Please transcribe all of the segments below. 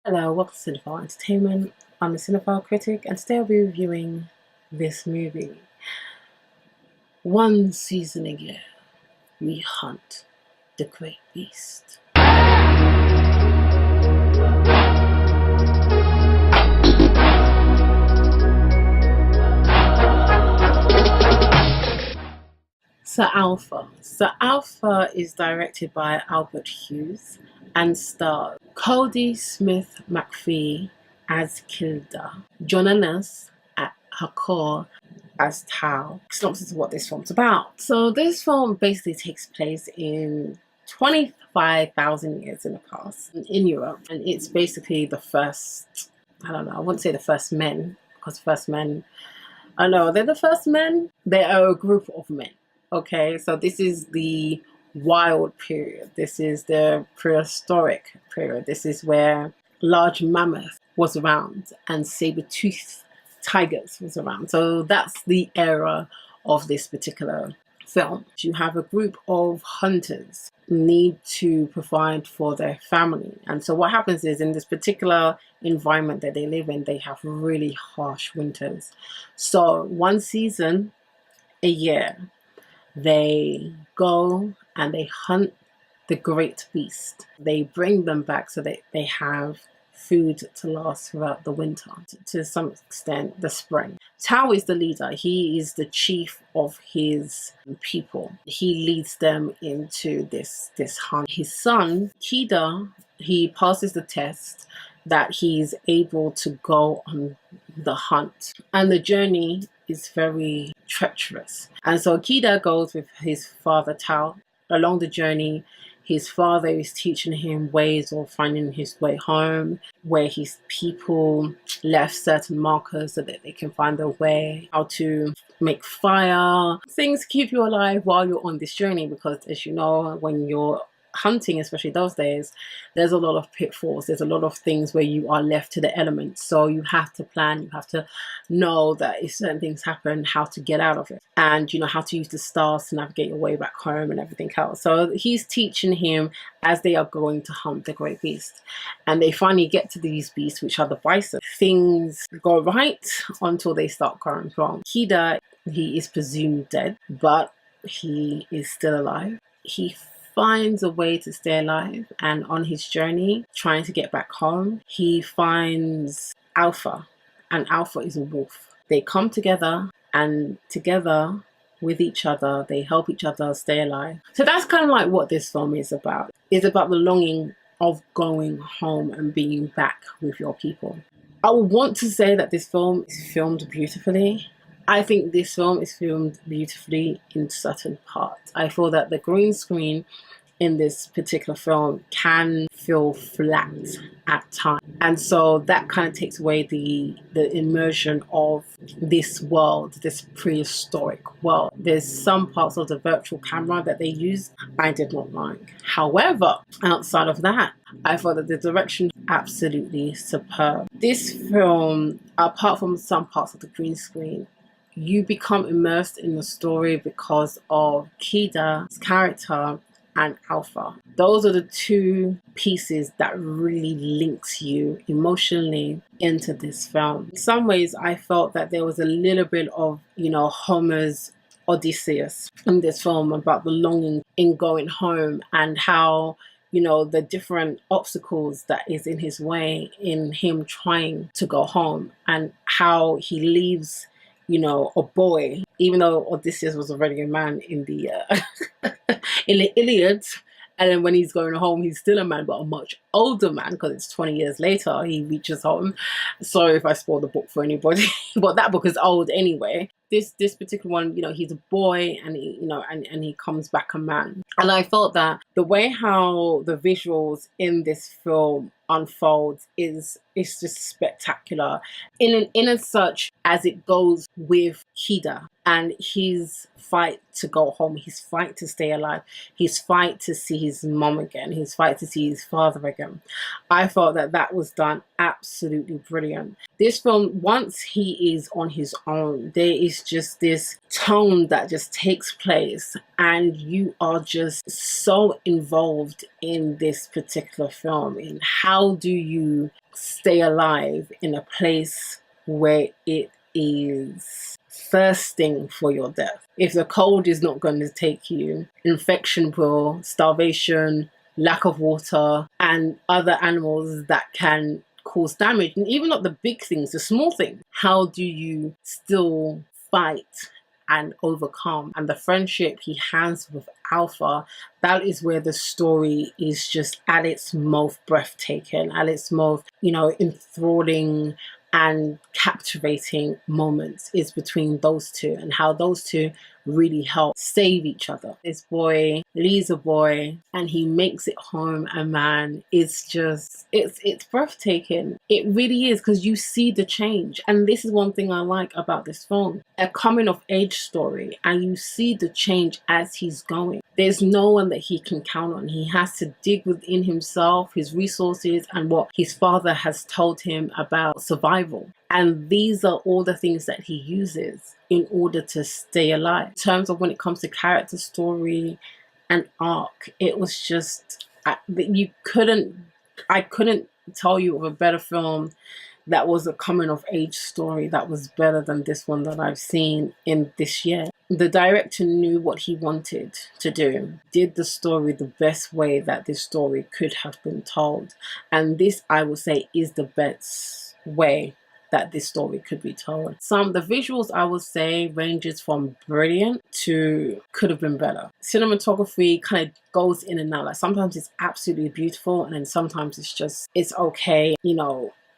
Hello, welcome to Cinephile Entertainment. I'm a Cinephile critic, and today I'll be reviewing this movie. One season a year, we hunt the great beast. Sir Alpha is directed by Albert Hughes and stars Cody Smith McPhee as Kilda, Jonanas at her core as Tao. Synopsis of what this film's about. So this film basically takes place in 25,000 years in the past in Europe, and it's basically the first, I wouldn't say the first men, because first men, I know they're the first men, they are a group of men. Okay, so this is the wild period. This is the prehistoric period. This is where large mammoth was around and saber-toothed tigers was around. So that's the era of this particular film. You have a group of hunters need to provide for their family. And so what happens is, in this particular environment that they live in, they have really harsh winters. So one season a year, they go and they hunt the great beast. They bring them back so that they have food to last throughout the winter, to some extent the spring. Tao is the leader. He is the chief of his people. He leads them into this hunt. His son, Kida, he passes the test that he's able to go on the hunt. And the journey is very treacherous. And so Kida goes with his father Tao. Along the journey, his father is teaching him ways of finding his way home, where his people left certain markers so that they can find their way, how to make fire, things to keep you alive while you're on this journey. Because as you know, when you're hunting, especially those days, there's a lot of pitfalls, there's a lot of things where you are left to the elements. So you have to plan, you have to know that if certain things happen, how to get out of it, and you know how to use the stars to navigate your way back home and everything else. So he's teaching him as they are going to hunt the great beast, and they finally get to these beasts, which are the bison. Things go right until they start going wrong. Kida, he is presumed dead, but he is still alive. He finds a way to stay alive, and on his journey trying to get back home, he finds Alpha, and Alpha is a wolf. They come together, and together with each other they help each other stay alive. So that's kind of like what this film is about. It's about the longing of going home and being back with your people. I would want to say that this film is filmed beautifully. I think this film is filmed beautifully in certain parts. I feel that the green screen in this particular film can feel flat at times. And so that kind of takes away the immersion of this world, this prehistoric world. There's some parts of the virtual camera that they use I did not like. However, outside of that, I thought that the direction absolutely superb. This film, apart from some parts of the green screen, you become immersed in the story because of Kida's character and Alpha. Those are the two pieces that really links you emotionally into this film. In some ways, I felt that there was a little bit of, Homer's Odysseus in this film, about the longing in going home and how, the different obstacles that is in his way in him trying to go home, and how he leaves a boy, even though Odysseus was already a man in the in the Iliad, and then when he's going home, he's still a man, but a much older man, because it's 20 years later he reaches home. Sorry if I spoil the book for anybody, but that book is old anyway. This particular one, he's a boy, and he, and he comes back a man. And I felt that the way how the visuals in this film unfolds is just spectacular, in as such as it goes with Kida and his fight to go home, his fight to stay alive, his fight to see his mom again, his fight to see his father again. I thought that was done absolutely brilliant. This film, once he is on his own, there is just this tone that just takes place, and you are just so involved in this particular film, in how do you stay alive in a place where it is thirsting for your death. If the cold is not going to take you, infection will, starvation, lack of water, and other animals that can cause damage. And even not the big things, the small things. How do you still fight and overcome? And the friendship he has with Alpha, that is where the story is just at its most breathtaking, at its most, enthralling and captivating moments, is between those two, and how those two really help save each other. This boy, Lee's a boy, and he makes it home, and man, it's breathtaking. It really is, because you see the change. And this is one thing I like about this film, a coming of age story, and you see the change as he's going. There's no one that he can count on. He has to dig within himself, his resources, and what his father has told him about survival. And these are all the things that he uses in order to stay alive. In terms of when it comes to character story and arc, it was just, I couldn't tell you of a better film that was a coming of age story that was better than this one that I've seen in this year. The director knew what he wanted to do, did the story the best way that this story could have been told. And this, I would say, is the best way that this story could be told. The visuals, I would say, ranges from brilliant to could have been better. Cinematography kind of goes in and out. Like, sometimes it's absolutely beautiful, and then sometimes it's okay.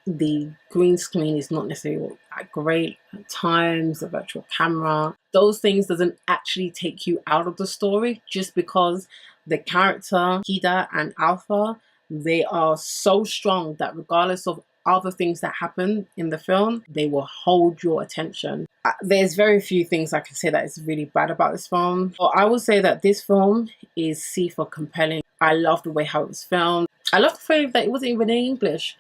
The green screen is not necessarily great at times, the virtual camera. Those things doesn't actually take you out of the story, just because the character, Hida and Alpha, they are so strong that regardless of other things that happen in the film, they will hold your attention. There's very few things I can say that is really bad about this film. But I would say that this film is C for compelling. I love the way how it was filmed. I love the fact that it wasn't even in English.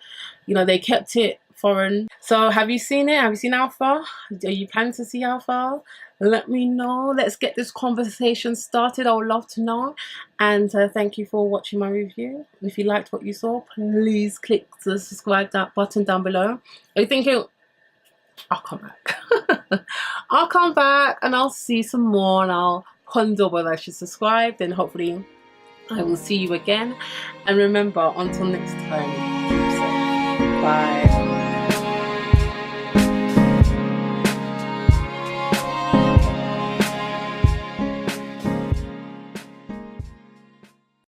They kept it foreign. So have you seen it? Have you seen Alpha? Are you planning to see Alpha? Let me know. Let's get this conversation started. I would love to know. And thank you for watching my review. If you liked what you saw, please click the subscribe button down below. Are you thinking, I'll come back. I'll come back and I'll see some more, and I'll ponder whether I should subscribe. Then hopefully I will see you again. And remember, until next time, keep safe. Bye.